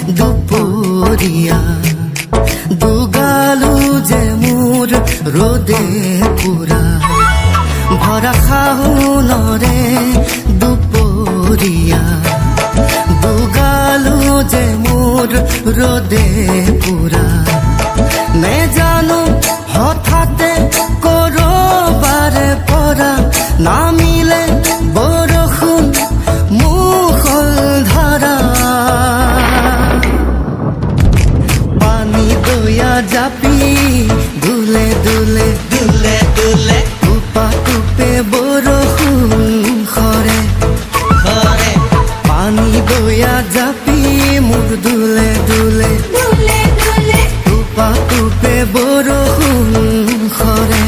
দুপরিয়া দুগালু যে মোর রোদে পুরা ভরা খাহুনরে দুপরিয়া দুগালু যে মোর রোদে পুরা নে জানো হঠাতে করবারে পরা না মিলে বরষুণ মুখল ধারা পানি দয়া জাপি দুলে দুলে দুলে দুলে টুপা টুপে বরষুণ খরে খরে পানি দয়া জাপি মুখ দুলে দুলে দুলে দুলে টুপা টুপে বরষুণ খরে